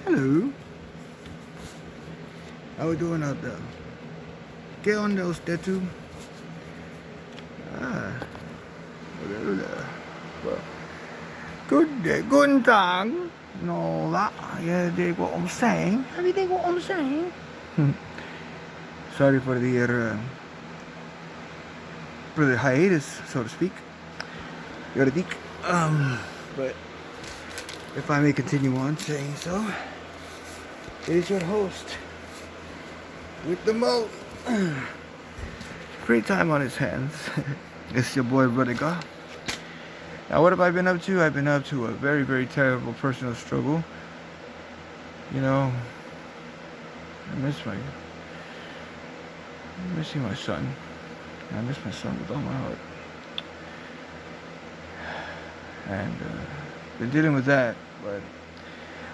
Hello. How we doing out there? ¿Qué onda usted tú? Ah, hola. Well, good day, guten Tag. No, that, you dig what I'm saying? Have you dig what I'm saying? Sorry for the hiatus, so to speak. You think? But if I may continue on saying so, it is your host with the most free time on his hands. It's your boy Rudiger. Now, what have I been up to? I've been up to a very, very terrible personal struggle. You know, I'm missing my son. I miss my son with all my heart. And been dealing with that, but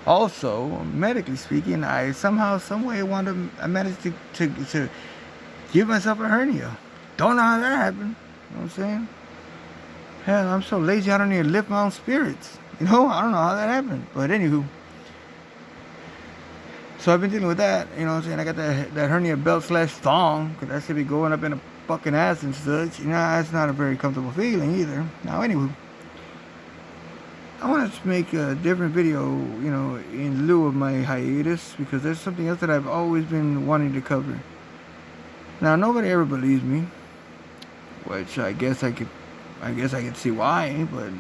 also, medically speaking, I somehow, some way I managed to give myself a hernia. Don't know how that happened. You know what I'm saying? Hell, I'm so lazy I don't even lift my own spirits. You know, I don't know how that happened. But anywho, so I've been dealing with that. You know what I'm saying? I got that hernia belt / thong, because that should be going up in a fucking ass and such. You know, that's not a very comfortable feeling either. Now, anywho, I want to make a different video, you know, in lieu of my hiatus, because there's something else that I've always been wanting to cover. Now, nobody ever believes me, which I guess I could see why, but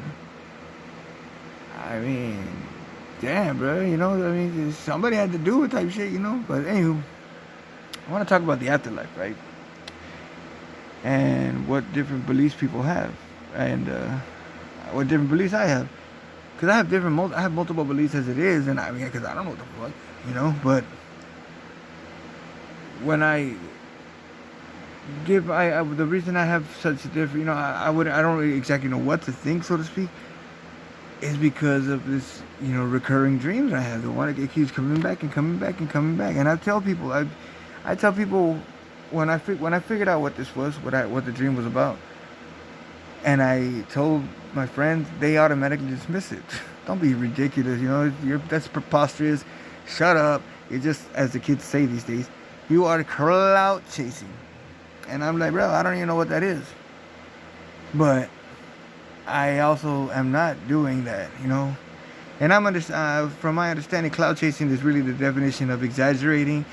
I mean, damn, bro, you know, I mean, somebody had to do it type shit, you know. But anywho, I want to talk about the afterlife, right? And what different beliefs people have, and what different beliefs I have. Because I have multiple beliefs as it is, and I mean, because I don't know what the fuck, you know. But when I give, the reason I have such a different, you know, I don't really exactly know what to think, so to speak, is because of this, you know, recurring dreams I have. The one that keeps coming back and coming back and coming back. And I tell people when I figured out what this was, what the dream was about, and I told my friends, they automatically dismiss it. Don't be ridiculous, you know. That's preposterous. Shut up. You're just, as the kids say these days, you are clout chasing. And I'm like, bro, I don't even know what that is. But I also am not doing that, you know. And from my understanding, clout chasing is really the definition of exaggerating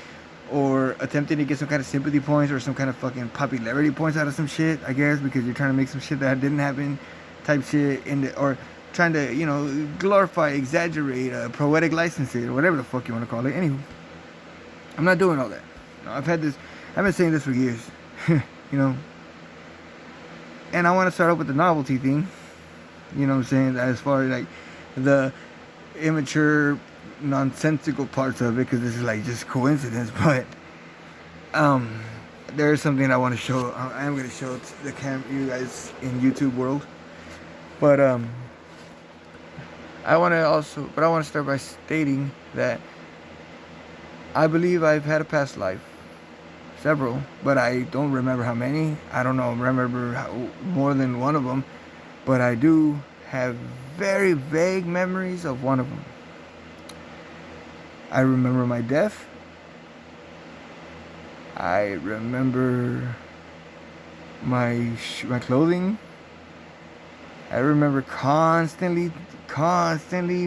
or attempting to get some kind of sympathy points or some kind of fucking popularity points out of some shit, I guess, because you're trying to make some shit that didn't happen type shit, or trying to, you know, glorify, exaggerate, poetic license it, or whatever the fuck you want to call it. Anywho, I'm not doing all that. You know, I've been saying this for years, you know. And I want to start off with the novelty thing, you know what I'm saying, as far as like the immature, nonsensical parts of it, because this is like just coincidence. But there's something I want to show. I am going to show to you guys in YouTube world. But I want to start by stating that I believe I've had a past life, several, but I don't remember how many. I don't know, remember more than one of them, but I do have very vague memories of one of them. I remember my death. I remember my clothing. I remember constantly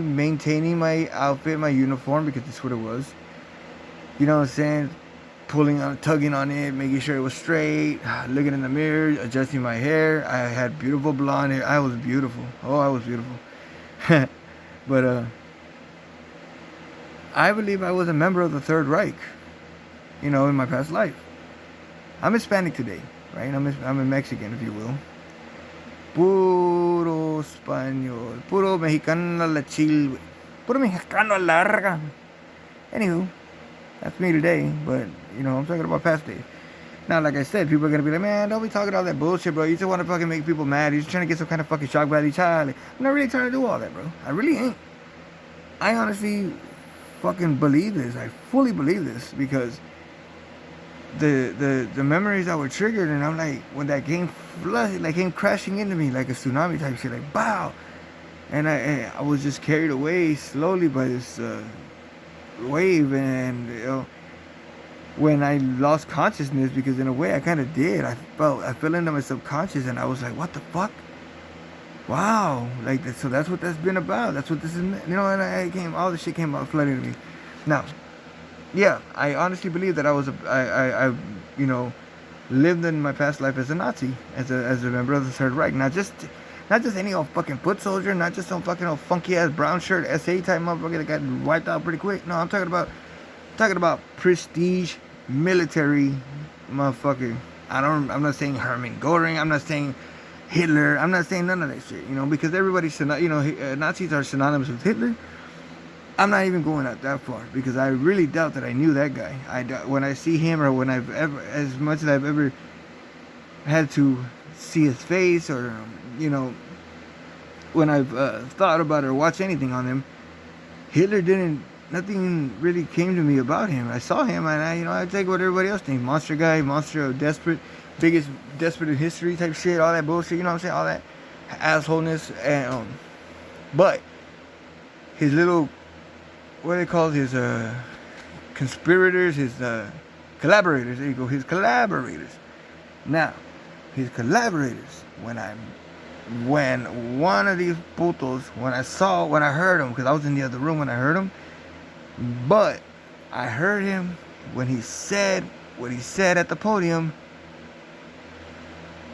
maintaining my outfit, my uniform, because that's what it was. You know what I'm saying? Tugging on it, making sure it was straight, looking in the mirror, adjusting my hair. I had beautiful blonde hair. I was beautiful. Oh, I was beautiful. But I believe I was a member of the Third Reich, you know, in my past life. I'm Hispanic today, right? I'm a Mexican, if you will. Puro español, puro mexicano a la chil, puro mexicano a la larga. Anywho, that's me today, but, you know, I'm talking about past days. Now, like I said, people are going to be like, man, don't be talking all that bullshit, bro. You just want to fucking make people mad. You're just trying to get some kind of fucking shock value child. I'm not really trying to do all that, bro. I really ain't. I honestly fucking believe this. I fully believe this, because the memories that were triggered, and I'm like, when that game flooded, like came crashing into me like a tsunami type shit, like bow, and I was just carried away slowly by this wave, and when I lost consciousness, because in a way I kind of did, I fell into my subconscious, and I was like, what the fuck? Wow, like so that's what that's been about. That's what this is, and all the shit came out flooding to me. Now, yeah, I honestly believe that I lived in my past life as a Nazi, as a member of the Third Reich. Not just any old fucking foot soldier, not just some fucking old funky ass brown shirt SA type motherfucker that got wiped out pretty quick. No, I'm talking about prestige military motherfucker. I'm not saying Hermann Goring. I'm not saying Hitler. I'm not saying none of that shit. Because everybody's Nazis are synonymous with Hitler. I'm not even going out that far, because I really doubt that I knew that guy. When I see him, or when I've ever, as much as I've ever had to see his face, or when I've thought about it or watched anything on him, Hitler didn't. Nothing really came to me about him. I saw him, and I take what everybody else thinks: monster guy, monster, desperate, biggest desperate in history type shit, all that bullshit. You know what I'm saying? All that assholeness, and but his little, what are they called? His conspirators, his collaborators. There you go. His collaborators. Now, his collaborators. When one of these putos, when I heard him, because I was in the other room when I heard him, but I heard him when he said what he said at the podium,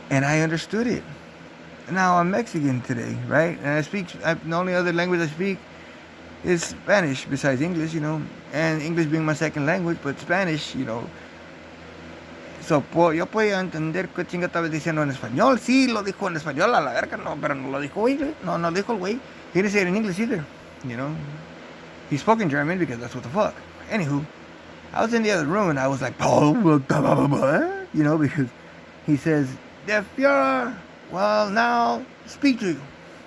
and I understood it. Now I'm Mexican today, right? And the only other language I speak is Spanish besides English, and English being my second language, but Spanish, So, yo podía entender qué chinga estaba diciendo en español. Sí, lo dijo en español a la verga, no, pero no lo dijo inglés. No, no lo dijo el güey. He didn't say it in English either, He spoke in German, because that's what the fuck. Anywho, I was in the other room, and I was like, because he says, Der Führer will now speak to you,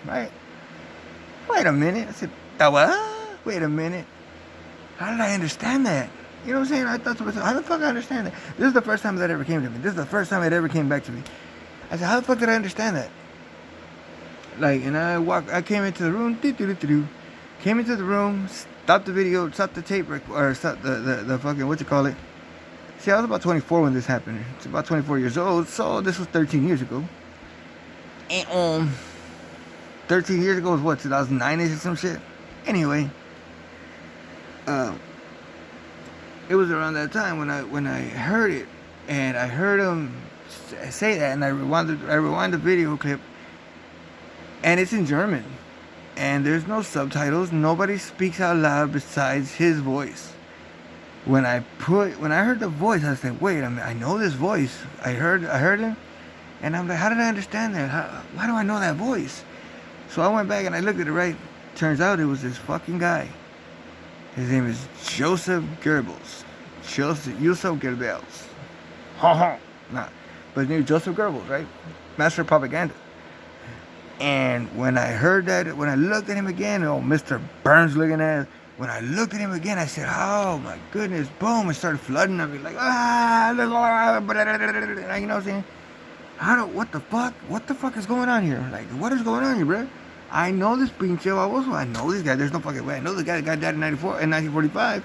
right? Wait a minute. I said, what? Wait a minute. How did I understand that? You know what I'm saying? I thought to myself, how the fuck I understand that? This is the first time that ever came to me. This is the first time it ever came back to me. I said, how the fuck did I understand that? And I came into the room, came into the room, stopped the video, stopped the tape, or stopped the fucking, what you call it? See, I was about 24 when this happened. It's about 24 years old, so this was 13 years ago. And 13 years ago was what, 2009-ish or some shit? Anyway, it was around that time when I heard it, and I heard him say that, and I rewind the video clip, and it's in German, and there's no subtitles. Nobody speaks out loud besides his voice. When I heard the voice, I was like, wait a minute, I know this voice. I heard him, and I'm like, how did I understand that? Why do I know that voice? So I went back and I looked at it, right? Turns out it was this fucking guy. His name is Joseph Goebbels. Joseph Goebbels. Nah. But his name is Joseph Goebbels, right? Master of propaganda. And when I heard that, when I looked at him again, Mr. Burns looking at it, when I looked at him again, I said, oh my goodness, boom, it started flooding at me like, you know what I'm saying? What the fuck? What the fuck is going on here? Like, what is going on here, bro? I know this pinche baboso. I know this guy. There's no fucking way. I know this guy. The guy died in 1945.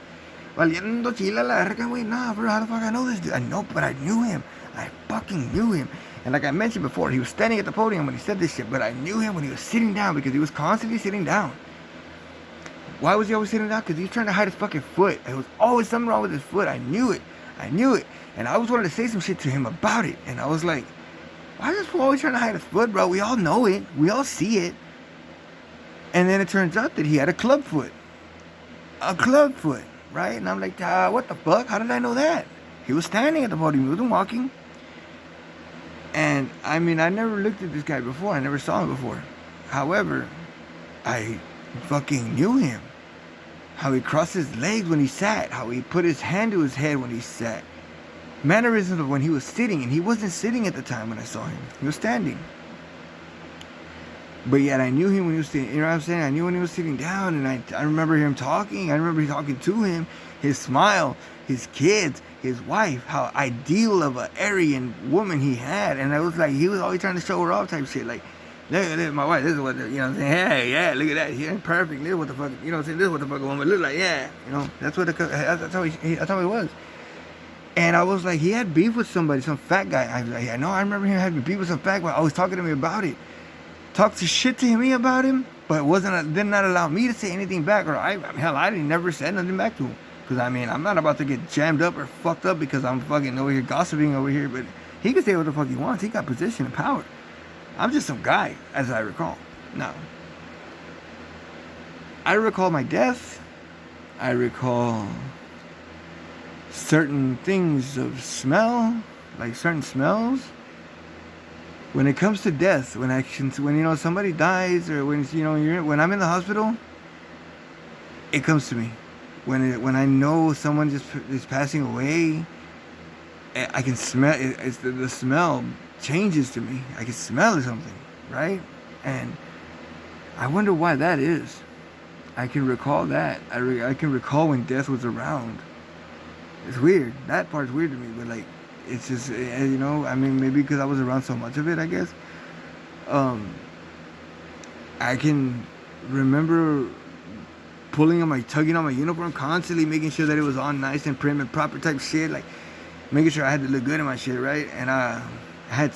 Valiendo chila la verga, güey. Nah, bro, how the fuck I know this dude? I know, but I knew him. I fucking knew him. And like I mentioned before, he was standing at the podium when he said this shit, but I knew him when he was sitting down, because he was constantly sitting down. Why was he always sitting down? Because he was trying to hide his fucking foot. There was always something wrong with his foot. I knew it. And I always wanted to say some shit to him about it. And I was like, why is this fool always trying to hide his foot, bro? We all know it. We all see it. And then it turns out that he had a club foot. Right? And I'm like, what the fuck? How did I know that? He was standing at the podium. He wasn't walking. And, I mean, I never looked at this guy before. I never saw him before. However, I fucking knew him. How he crossed his legs when he sat. How he put his hand to his head when he sat. Mannerisms of when he was sitting. And he wasn't sitting at the time when I saw him. He was standing. But yet I knew him when he was sitting, you know what I'm saying? I knew when he was sitting down, and I remember him talking. I remember talking to him, his smile, his kids, his wife, how ideal of an Aryan woman he had. And I was like, he was always trying to show her off type shit. Like, look at this, my wife, this is what, you know what I'm saying? Hey, yeah, look at that. She ain't perfect. This is what the fuck, you know what I'm saying? This is what the fuck a woman look like. Yeah, you know, that's what that's how he was. And I was like, he had beef with somebody, some fat guy. I was like, I know, I remember him having beef with some fat guy. I was talking to me about it. Talked to shit to me about him, but did not allow me to say anything back. Or I didn't never said nothing back to him. Because I mean, I'm not about to get jammed up or fucked up because I'm fucking over here gossiping over here. But he can say what the fuck he wants. He got position and power. I'm just some guy, as I recall. Now, I recall my death. I recall certain things of smell, like certain smells. When it comes to death, when you know somebody dies, or when when I'm in the hospital, it comes to me. When I know someone just is passing away, I can smell it. It's the smell changes to me. I can smell something, right? And I wonder why that is. I can recall that. I can recall when death was around. It's weird. That part's weird to me, but like, it's just, you know, I mean, maybe because I was around so much of it, I guess. I can remember tugging on my uniform constantly, making sure that it was on nice and prim and proper type shit, like making sure I had to look good in my shit, right? And I had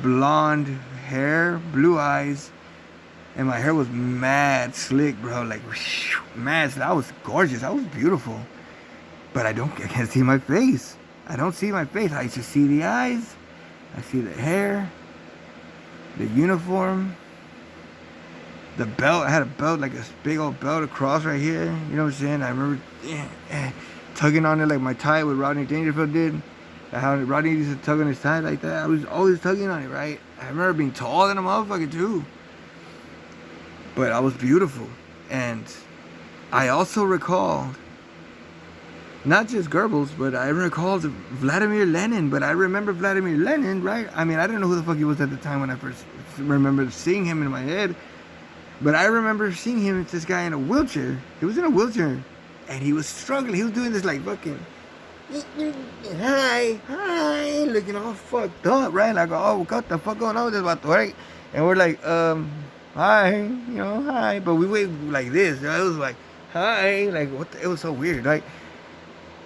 blonde hair, blue eyes, and my hair was mad slick, bro, like mad slick. I was gorgeous. I was beautiful, but I can't see my face. I don't see my face. I just see the eyes. I see the hair, the uniform, the belt. I had a belt, like a big old belt across right here. You know what I'm saying? I remember tugging on it like my tie, what Rodney Dangerfield did. How Rodney used to tug on his tie like that. I was always tugging on it, right? I remember being taller than a motherfucker too. But I was beautiful. And I also recalled not just Goebbels, but I recalled Vladimir Lenin. But I remember Vladimir Lenin, right? I mean, I didn't know who the fuck he was at the time when I first remember seeing him in my head. But I remember seeing him, this guy in a wheelchair. He was in a wheelchair. And he was struggling. He was doing this like fucking, hi, looking all fucked up, right? Like, oh, what the fuck going on with this about, right? And we're like, hi, you know, hi. But we wait like this. It was like, hi. Like, it was so weird, right?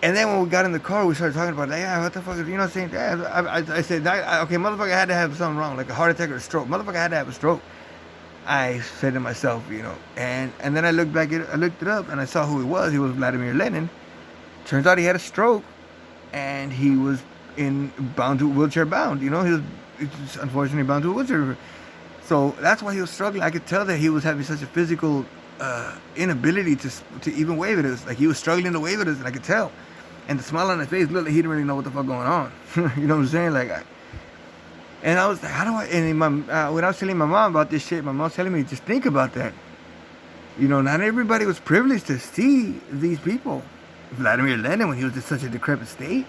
And then when we got in the car, we started talking about, like, yeah, what the fuck, you know what I'm saying? Yeah, I said, okay, motherfucker had to have something wrong, like a heart attack or a stroke. Motherfucker had to have a stroke. I said to myself, you know, and then I looked it up, and I saw who he was. He was Vladimir Lenin. Turns out he had a stroke, and he was wheelchair bound. You know, he was unfortunately bound to a wheelchair. So that's why he was struggling. I could tell that he was having such a physical inability to even wave at us. Like, he was struggling to wave at us, and I could tell. And the smile on his face looked like he didn't really know what the fuck going on. You know what I'm saying? Like, and I was like, how do I? And when I was telling my mom about this shit, my mom was telling me, just think about that. You know, not everybody was privileged to see these people. Vladimir Lenin, when he was in such a decrepit state,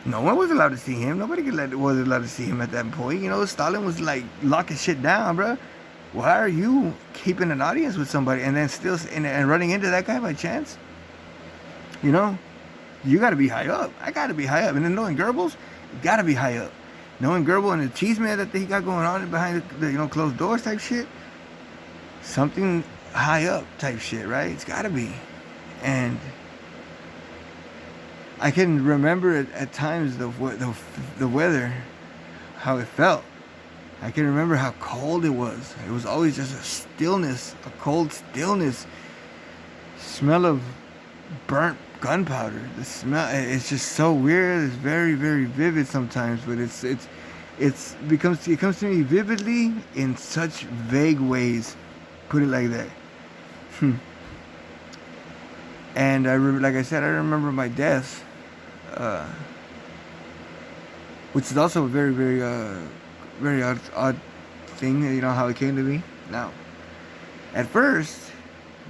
no one was allowed to see him. Nobody was allowed to see him at that point. You know, Stalin was like locking shit down, bro. Why are you keeping an audience with somebody and then still and running into that guy by chance? You know, you got to be high up. I got to be high up. And then knowing Goebbels, you got to be high up. Knowing Goebbels and the cheese man that he got going on behind the closed doors type shit, something high up type shit, right? It's got to be. And I can remember at times the weather, how it felt. I can remember how cold it was. It was always just a stillness, a cold stillness. Smell of burnt gunpowder. The smell, it's just so weird. It's very, very vivid sometimes, but it comes to me vividly in such vague ways. Put it like that. And like I said, I remember my death, which is also a very, very, very odd thing. You know how it came to me. Now, at first,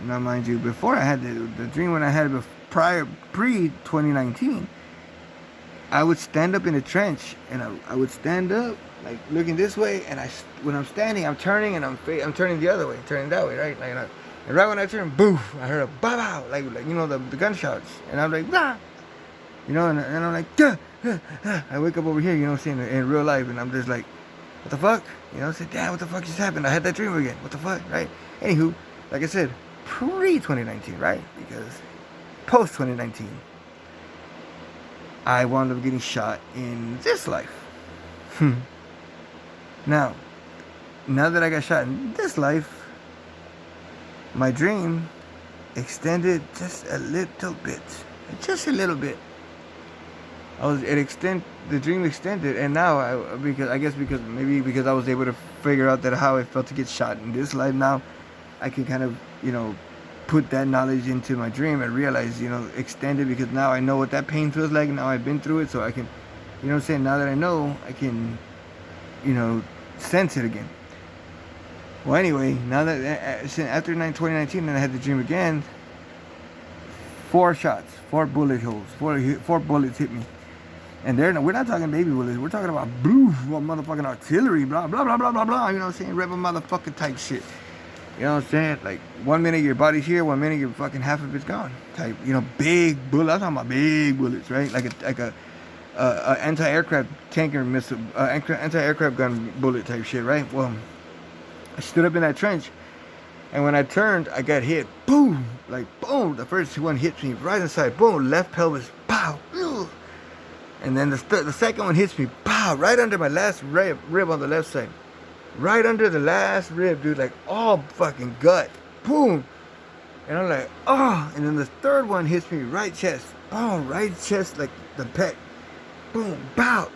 now mind you, before I had the dream, when I had it pre 2019, I would stand up in a trench, and I would stand up like looking this way, and when I'm standing, I'm turning, and I'm turning the other way, turning that way, right? Like, and right when I turn, boof, I heard a bow bow, like you know the gunshots, and I'm like, bah, you know, and I'm like, duh, duh, duh. I wake up over here, you know what I'm saying, in real life, and I'm just like, what the fuck? You know, I said, damn, what the fuck just happened? I had that dream again. What the fuck, right? Anywho, like I said, pre-2019, right? Because post-2019, I wound up getting shot in this life. Now that I got shot in this life, my dream extended just a little bit. Just a little bit. The dream extended, and now because I was able to figure out that how it felt to get shot in this life. Now I can kind of, you know, put that knowledge into my dream and realize, you know, extended, because now I know what that pain feels like. Now I've been through it, so I can, you know what I'm saying, now that I know, I can, you know, sense it again. Well, anyway, now that after 2019, and I had the dream again, 4 shots, 4 bullet holes, 4 bullets hit me. And we're not talking baby bullets. We're talking about motherfucking artillery, blah, blah, blah, blah, blah, blah. You know what I'm saying? Rebel motherfucking type shit. You know what I'm saying? Like, 1 minute your body's here, 1 minute your fucking half of it's gone. Type, you know, big bullets. I'm talking about big bullets, right? Like a anti-aircraft tanker missile, anti-aircraft gun bullet type shit, right? Well, I stood up in that trench, and when I turned, I got hit. Boom! Like, boom! The first one hits me right inside. Boom! Left pelvis. Pow! And then the second one hits me. Pow! Right under my last rib on the left side. Right under the last rib, dude. Like, all fucking gut. Boom! And I'm like, oh! And then the third one hits me right chest. Boom! Right chest, like the pec. Boom! Pow!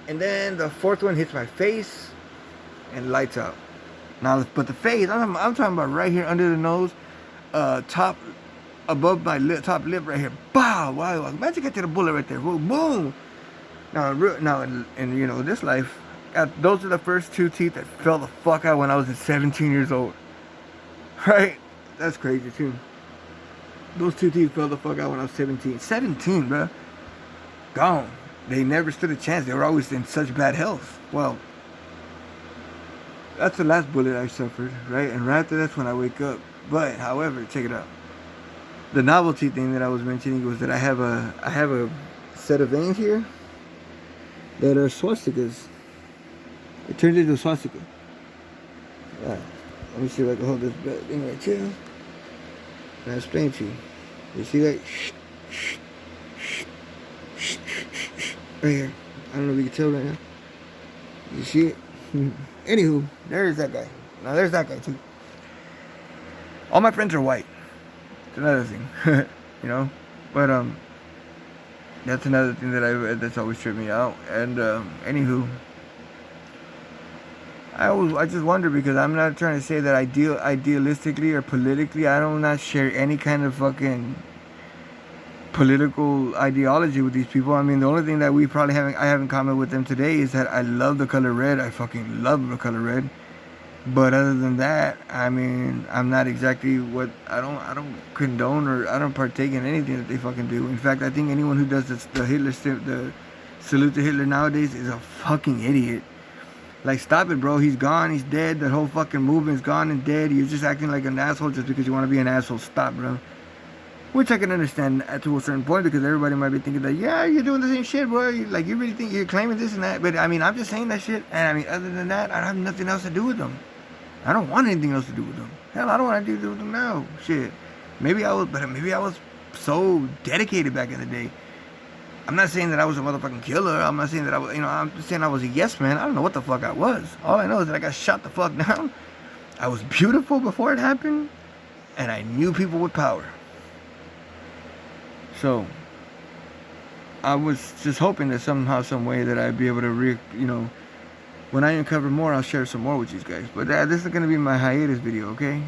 And then the fourth one hits my face and lights out. Now, but the face, I'm talking about right here under the nose, top, above my top lip right here. Bow! Wow! Imagine getting a bullet right there. Boom! Now, in you know, this life, those are the first 2 teeth that fell the fuck out when I was 17 years old. Right? That's crazy too. Those 2 teeth fell the fuck out when I was 17. 17, bro. Gone. They never stood a chance. They were always in such bad health. Well, that's the last bullet I suffered, right? And right after that's when I wake up. But, however, check it out. The novelty thing that I was mentioning was that I have a set of veins here that are swastikas. It turns into a swastika. Yeah. Let me see if I can hold this thing right here. And I'll explain to you. You see that? Right here. I don't know if you can tell right now. You see it? Anywho, there's that guy. Now there's that guy too. All my friends are white. It's another thing. You know? But that's another thing that's always tripped me out. And anywho, I just wonder, because I'm not trying to say that idealistically or politically, I do not share any kind of fucking political ideology with these people. I mean, the only thing that I have in common with them today is that I love the color red. I fucking love the color red. But other than that, I mean, I'm not exactly I don't condone, or I don't partake in anything that they fucking do. In fact, I think anyone who does the salute to Hitler nowadays is a fucking idiot. Like, stop it, bro. He's gone. He's dead. The whole fucking movement's gone and dead. You're just acting like an asshole just because you want to be an asshole. Stop, bro. Which I can understand to a certain point, because everybody might be thinking that, yeah, you're doing the same shit, bro. You really think you're claiming this and that? But, I mean, I'm just saying that shit. And, I mean, other than that, I have nothing else to do with them. I don't want anything else to do with them. Hell, I don't want anything to do with them now. Shit. Maybe I was so dedicated back in the day. I'm not saying that I was a motherfucking killer. I'm not saying that I'm just saying I was a yes man. I don't know what the fuck I was. All I know is that I got shot the fuck down. I was beautiful before it happened, and I knew people with power. So, I was just hoping that somehow, some way, that I'd be able to, when I uncover more, I'll share some more with you guys. But this is going to be my hiatus video, okay?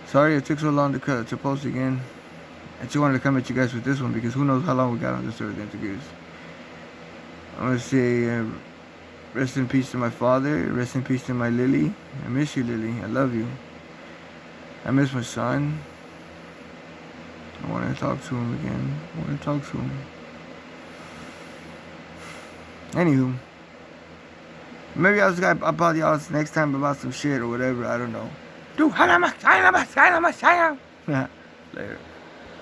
Sorry it took so long to post again. I just wanted to come at you guys with this one, because who knows how long we got on this earth interviews. I want to say, rest in peace to my father. Rest in peace to my Lily. I miss you, Lily. I love you. I miss my son. I want to talk to him again. I want to talk to him. Anywho, maybe I was gonna apologize next time about some shit or whatever. I don't know. Dude, later.